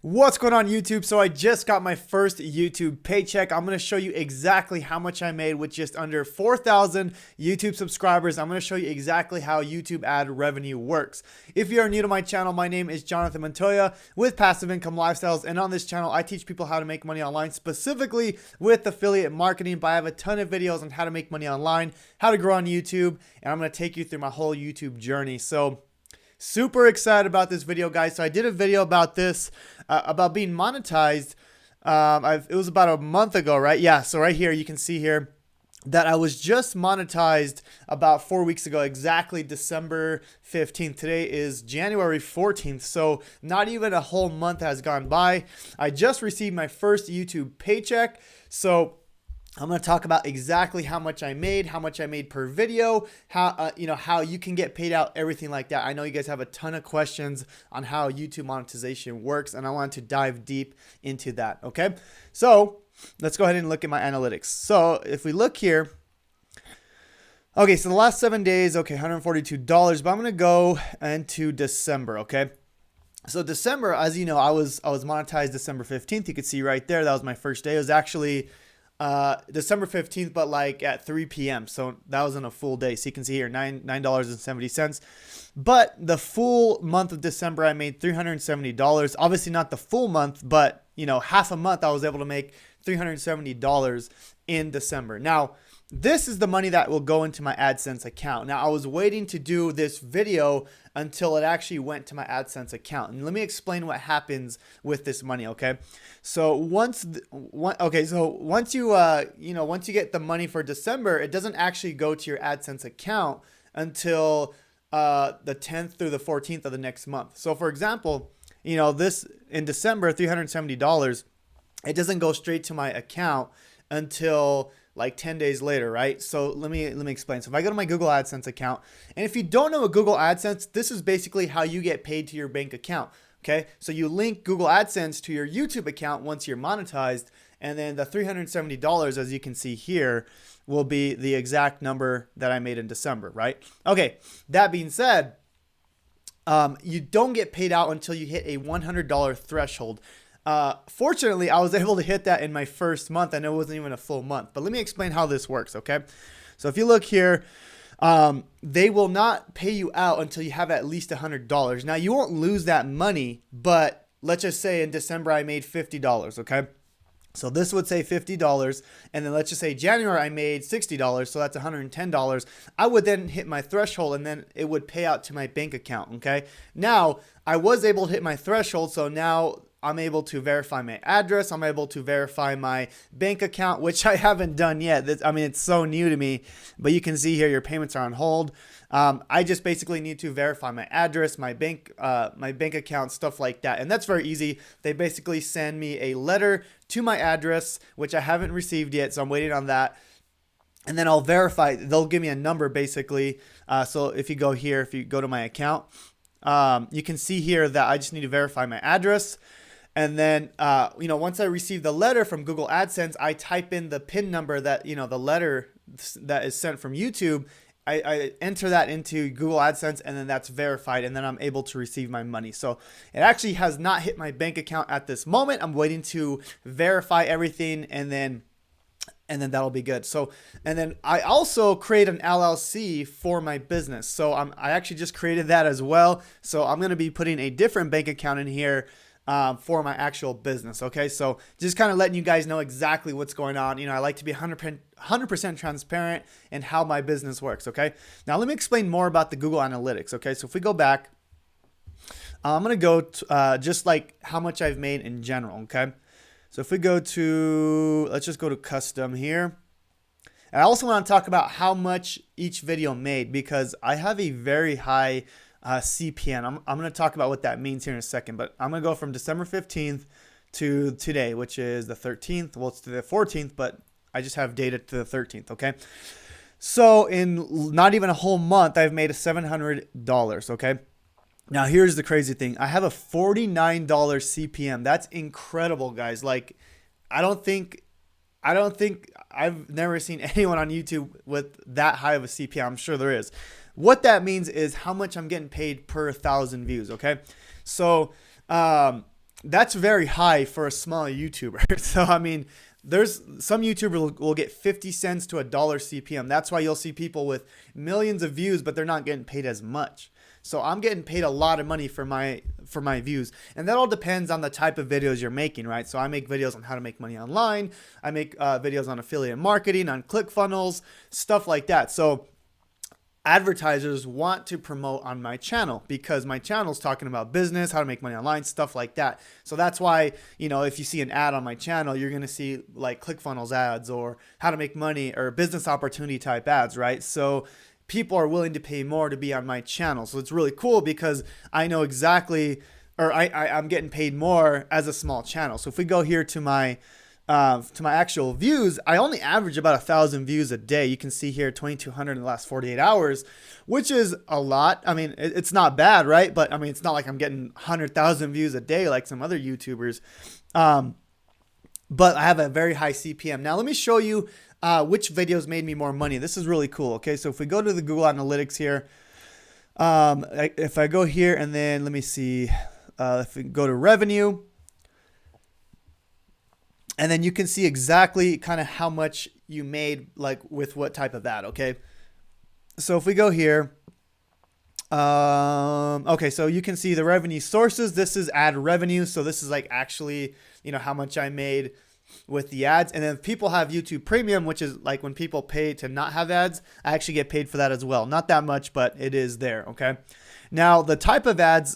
What's going on YouTube? So I just got my first YouTube paycheck. I'm going to show you exactly how much I made with just under 4,000 YouTube subscribers. I'm going to show you exactly how YouTube ad revenue works. If you are new to my channel, my name is Jonathan Montoya with Passive Income Lifestyles. And on this channel, I teach people how to make money online, specifically with affiliate marketing. But I have a ton of videos on how to make money online, how to grow on YouTube, and I'm going to take you through my whole YouTube journey. So super excited about this video, guys. So I did a video about this, about being monetized. It was about a month ago, right? Yeah. So right here, you can see here that I was just monetized about 4 weeks ago, exactly December 15th. Today is January 14th. So not even a whole month has gone by. I just received my first YouTube paycheck. So I'm going to talk about exactly how much I made per video, how you can get paid out, everything like that. I know you guys have a ton of questions on how YouTube monetization works, and I want to dive deep into that. Okay, so let's go ahead and look at my analytics. So if we look here, okay, so the last 7 days, okay, $142, but I'm going to go into December. Okay. So December, as you know, I was monetized December 15th. You could see right there, that was my first day. It was actually December 15th, but like at 3 p.m. So that wasn't a full day. So you can see here $9.70. But the full month of December, I made $370. Obviously not the full month, but half a month I was able to make $370 in December. Now, this is the money that will go into my AdSense account. Now, I was waiting to do this video until it actually went to my AdSense account. And let me explain what happens with this money, okay? So once you get the money for December, it doesn't actually go to your AdSense account until the 10th through the 14th of the next month. So for example, this in December, $370, it doesn't go straight to my account until like 10 days later, right? So let me explain. So if I go to my Google AdSense account, and if you don't know what Google AdSense, this is basically how you get paid to your bank account. Okay, so you link Google AdSense to your YouTube account once you're monetized, and then the $370, as you can see here, will be the exact number that I made in December, right? Okay, that being said, you don't get paid out until you hit a $100 threshold. Fortunately, I was able to hit that in my first month, and it wasn't even a full month. But let me explain how this works, okay? So if you look here, they will not pay you out until you have at least $100. Now, you won't lose that money, but let's just say in December I made $50, okay? So this would say $50, and then let's just say January I made $60, so that's $110. I would then hit my threshold, and then it would pay out to my bank account, okay? Now, I was able to hit my threshold, so now I'm able to verify my address. I'm able to verify my bank account, which I haven't done yet. It's so new to me, but you can see here your payments are on hold. I just basically need to verify my address, my bank account, stuff like that. And that's very easy. They basically send me a letter to my address, which I haven't received yet. So I'm waiting on that. And then I'll verify. They'll give me a number basically. So if you go here, if you go to my account, you can see here that I just need to verify my address. And then, once I receive the letter from Google AdSense, I type in the PIN number that, the letter that is sent from YouTube. I enter that into Google AdSense, and then that's verified, and then I'm able to receive my money. So it actually has not hit my bank account at this moment. I'm waiting to verify everything, and then that'll be good. So, and then I also create an LLC for my business. So I actually just created that as well. So I'm going to be putting a different bank account in here for my actual business. Okay. So just kind of letting you guys know exactly what's going on. I like to be 100% transparent in how my business works. Okay. Now let me explain more about the Google Analytics. Okay. So if we go back, I'm going to go to, just like how much I've made in general. Okay. So if we go to, let's just go to custom here. And I also want to talk about how much each video made, because I have a very high CPM. I'm going to talk about what that means here in a second, but I'm going to go from December 15th to today, which is the 13th. Well, it's to the 14th, but I just have data to the 13th. Okay. So in not even a whole month, I've made $700. Okay. Now here's the crazy thing. I have a $49 CPM. That's incredible, guys. Like, I don't think I've never seen anyone on YouTube with that high of a CPM. I'm sure there is. What that means is how much I'm getting paid per 1,000 views. Okay. So, That's very high for a small YouTuber. So, I mean, there's some YouTubers will get 50 cents to $1 CPM. That's why you'll see people with millions of views, but they're not getting paid as much. So I'm getting paid a lot of money for my views. And that all depends on the type of videos you're making, right? So I make videos on how to make money online. I make videos on affiliate marketing, on Clickfunnels, stuff like that. So advertisers want to promote on my channel because my channel is talking about business, how to make money online, stuff like that. So that's why, you know, if you see an ad on my channel, you're going to see like Clickfunnels ads or how to make money or business opportunity type ads, right? So people are willing to pay more to be on my channel. So it's really cool because I know exactly, or I'm getting paid more as a small channel. So if we go here to my actual views, I only average about 1,000 views a day. You can see here 2,200 in the last 48 hours, which is a lot. I mean, it's not bad, right? But I mean, it's not like I'm getting 100,000 views a day like some other YouTubers. But I have a very high CPM. Now let me show you which videos made me more money. This is really cool. Okay, so if we go to the Google Analytics here, if I go here and then let me see, if we go to revenue, and then you can see exactly kind of how much you made, like with what type of ad. Okay, so if we go here, okay, so you can see the revenue sources. This is ad revenue. So this is like actually, you know, how much I made with the ads. And then people have YouTube Premium, which is like when people pay to not have ads, I actually get paid for that as well. Not that much, but it is there. Okay. Now the type of ads,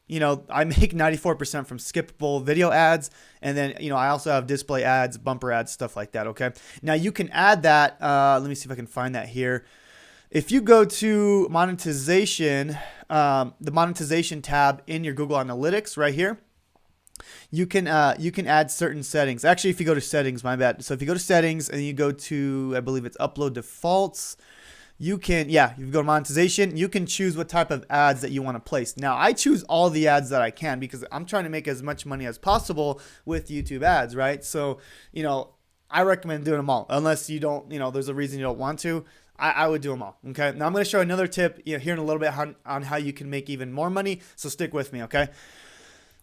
you know, I make 94% from skippable video ads. And then, you know, I also have display ads, bumper ads, stuff like that. Okay. Now you can add that. Let me see if I can find that here. If you go to monetization, the monetization tab in your Google Analytics right here, you can add certain settings. Actually, if you go to settings, my bad. So if you go to settings and you go to, I believe it's upload defaults, you can, if you go to monetization, you can choose what type of ads that you want to place. Now, I choose all the ads that I can because I'm trying to make as much money as possible with YouTube ads, right? So, you know, I recommend doing them all unless you don't, you know, there's a reason you don't want to. I would do them all. Okay. Now I'm going to show another tip, you know, here in a little bit on how you can make even more money. So stick with me. Okay.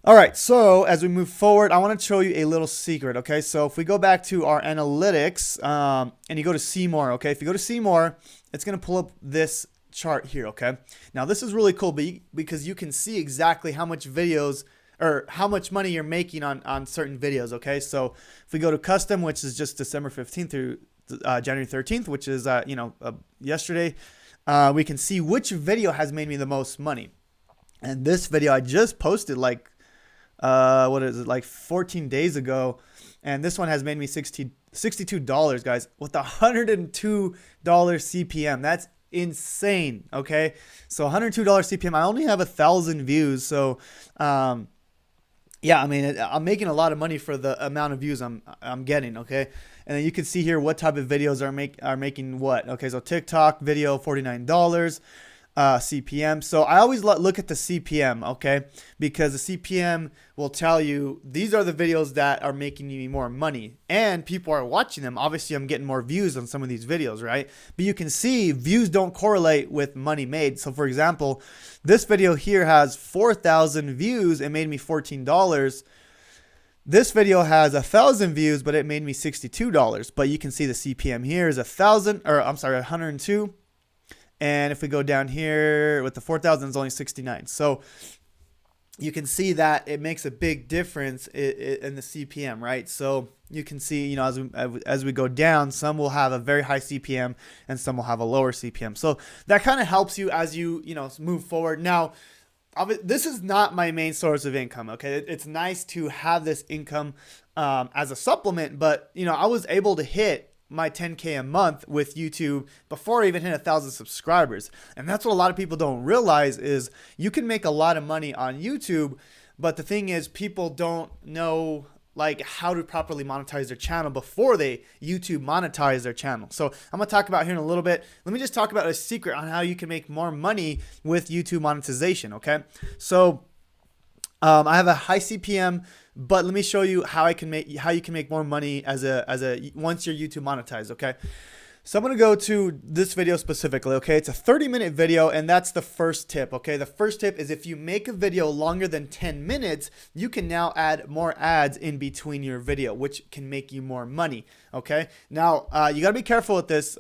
All right. So as we move forward, I want to show you a little secret. Okay. So if we go back to our analytics, and you go to see more. Okay. If you go to see more, it's going to pull up this chart here. Okay. Now this is really cool because you can see exactly how much videos or how much money you're making on certain videos. Okay. So if we go to custom, which is just December 15th through January 13th, which is, yesterday, we can see which video has made me the most money. And this video I just posted like, like 14 days ago. And this one has made me $62, guys, with $102 CPM. That's insane. Okay. So $102 CPM. I only have 1,000 views. So, yeah, I mean, I'm making a lot of money for the amount of views I'm getting. Okay. And then you can see here what type of videos are making what. Okay. So TikTok video, $49. CPM. So I always look at the CPM, okay? Because the CPM will tell you these are the videos that are making me more money and people are watching them. Obviously, I'm getting more views on some of these videos, right? But you can see views don't correlate with money made. So for example, this video here has 4,000 views and made me $14. This video has 1,000 views, but it made me $62. But you can see the CPM here is 102. And if we go down here with the 4,000, it's only 69. So you can see that it makes a big difference in the CPM, right? So you can see, you know, as we go down, some will have a very high CPM and some will have a lower CPM. So that kind of helps you as you move forward. Now, this is not my main source of income. Okay, it's nice to have this income as a supplement, but I was able to hit my 10K a month with YouTube before I even hit 1,000 subscribers. And that's what a lot of people don't realize is you can make a lot of money on YouTube, but the thing is people don't know like how to properly monetize their channel before they YouTube monetize their channel. So I'm gonna talk about here in a little bit. Let me just talk about a secret on how you can make more money with YouTube monetization. Okay, so I have a high CPM, but let me show you how you can make more money as a once you're YouTube monetized. Okay, So I'm going to go to this video specifically, okay? It's a 30-minute video, and that's the first tip, okay? The first tip is if you make a video longer than 10 minutes, you can now add more ads in between your video, which can make you more money, okay? Now, you got to be careful with this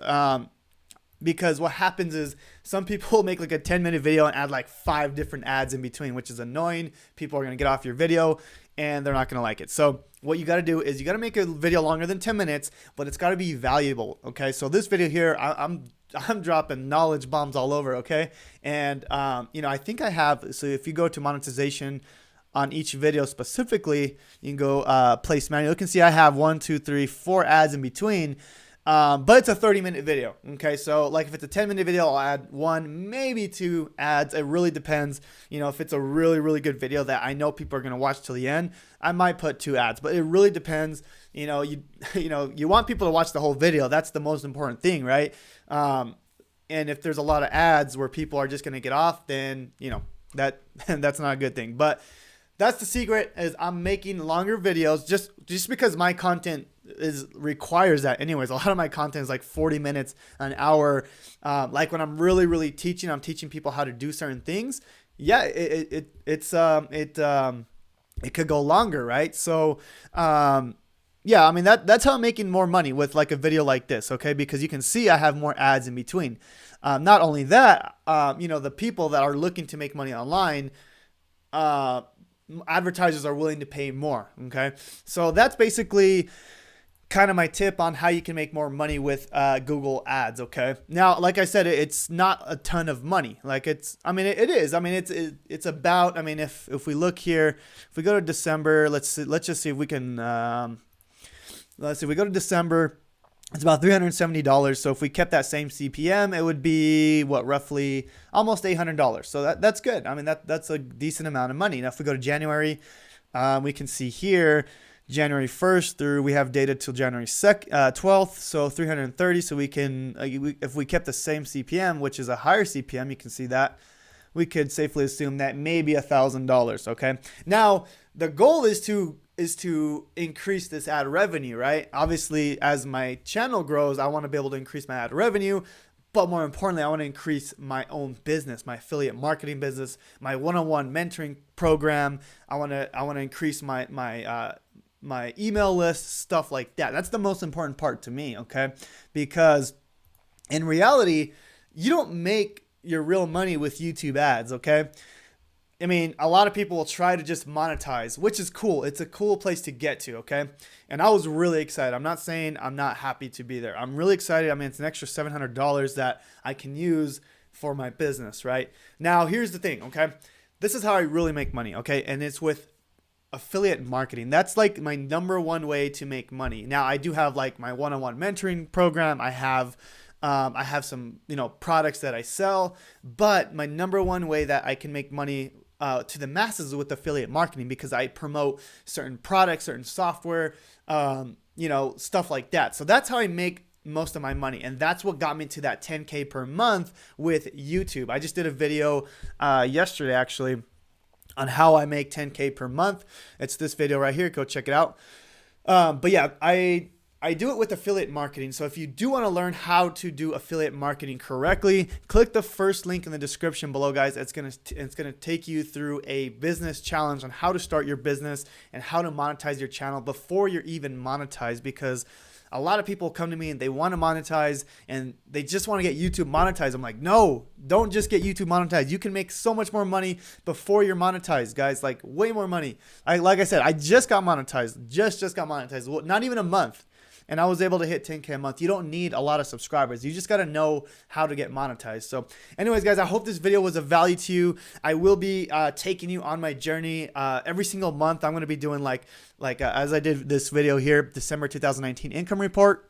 because what happens is some people make like a 10-minute video and add like 5 different ads in between, which is annoying. People are going to get off your video and they're not going to like it. So what you got to do is you got to make a video longer than 10 minutes, but it's got to be valuable. Okay. So this video here, I'm dropping knowledge bombs all over. Okay. And, I think I have, so if you go to monetization on each video specifically, you can go, place manual. You can see I have 1, 2, 3, 4 ads in between. But it's a 30-minute video. Okay. So like if it's a 10-minute video, I'll add 1, maybe 2 ads. It really depends. If it's a really, really good video that I know people are going to watch till the end, I might put 2 ads, but it really depends. You want people to watch the whole video. That's the most important thing, right? And if there's a lot of ads where people are just going to get off, then, that's not a good thing. But that's the secret, is I'm making longer videos just because my content requires that anyways. A lot of my content is like 40 minutes, an hour. Like when I'm really, really teaching, I'm teaching people how to do certain things. Yeah, it could go longer, right? So, yeah, I mean, that's how I'm making more money with like a video like this, okay? Because you can see I have more ads in between. Not only that, the people that are looking to make money online, advertisers are willing to pay more, okay? So that's basically kind of my tip on how you can make more money with Google ads, okay? Now, like I said, it's not a ton of money. Like it is. I mean, it's about, if we look here, if we go to December, let's just see if we can, let's see, we go to December, it's about $370. So if we kept that same CPM, it would be roughly almost $800. So that's good. I mean, that's a decent amount of money. Now, if we go to January, we can see here, January 1st through, we have data till January 12th, so 330. So we can, if we kept the same CPM, which is a higher CPM, you can see that, we could safely assume that maybe $1,000. Okay. Now the goal is to increase this ad revenue, right? Obviously, as my channel grows, I want to be able to increase my ad revenue. But more importantly, I want to increase my own business, my affiliate marketing business, my one-on-one mentoring program. I want to increase my email list, stuff like that. That's the most important part to me, okay? Because in reality, you don't make your real money with YouTube ads, okay? I mean, a lot of people will try to just monetize, which is cool. It's a cool place to get to, okay? And I was really excited. I'm not saying I'm not happy to be there. I'm really excited. I mean, it's an extra $700 that I can use for my business, right? Now, here's the thing, okay? This is how I really make money, okay? And it's with affiliate marketing. That's like my number one way to make money. Now, I do have like my one-on-one mentoring program. I have some, products that I sell, but my number one way that I can make money to the masses with affiliate marketing, because I promote certain products, certain software, stuff like that. So that's how I make most of my money. And that's what got me to that 10K per month with YouTube. I just did a video yesterday, actually, on how I make 10K per month. It's this video right here. Go check it out. But yeah, I do it with affiliate marketing. So if you do want to learn how to do affiliate marketing correctly, click the first link in the description below, guys. It's gonna take you through a business challenge on how to start your business and how to monetize your channel before you're even monetized. Because a lot of people come to me and they want to monetize and they just want to get YouTube monetized. I'm like, no, don't just get YouTube monetized. You can make so much more money before you're monetized, guys. Like way more money. Like I said, I just got monetized. Just got monetized. Well, not even a month. And I was able to hit 10K a month. You don't need a lot of subscribers. You just got to know how to get monetized. So anyways, guys, I hope this video was of value to you. I will be taking you on my journey every single month. I'm going to be doing like as I did this video here, December 2019 income report.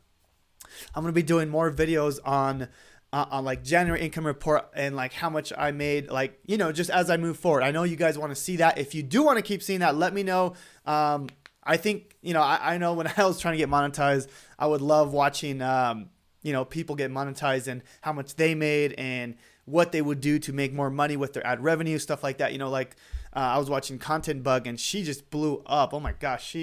I'm going to be doing more videos on like January income report and like how much I made, like, just as I move forward. I know you guys want to see that. If you do want to keep seeing that, let me know. I think, I know when I was trying to get monetized, I would love watching, people get monetized and how much they made and what they would do to make more money with their ad revenue, stuff like that. I was watching Content Bug and she just blew up. Oh my gosh.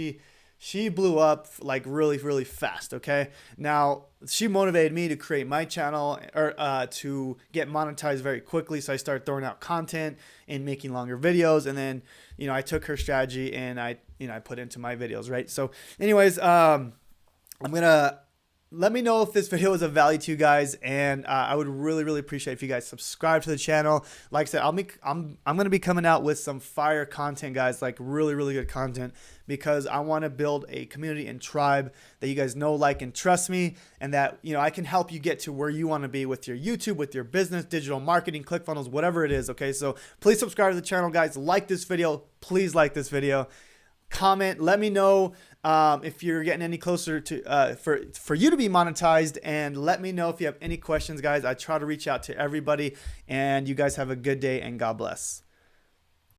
she blew up like really, really fast. Okay. Now she motivated me to create my channel or to get monetized very quickly. So I started throwing out content and making longer videos. And then, I took her strategy and I put it into my videos. Right. So anyways, let me know if this video was of value to you guys, and I would really, really appreciate if you guys subscribe to the channel. Like I said, I'm gonna be coming out with some fire content, guys, like really, really good content, because I want to build a community and tribe that you guys know, like, and trust me, and that I can help you get to where you want to be with your YouTube, with your business, digital marketing, ClickFunnels, whatever it is. Okay, so please subscribe to the channel, guys. Like this video, please like this video. Comment, let me know if you're getting any closer to for you to be monetized, and let me know if you have any questions, guys. I try to reach out to everybody, and you guys have a good day, and God bless.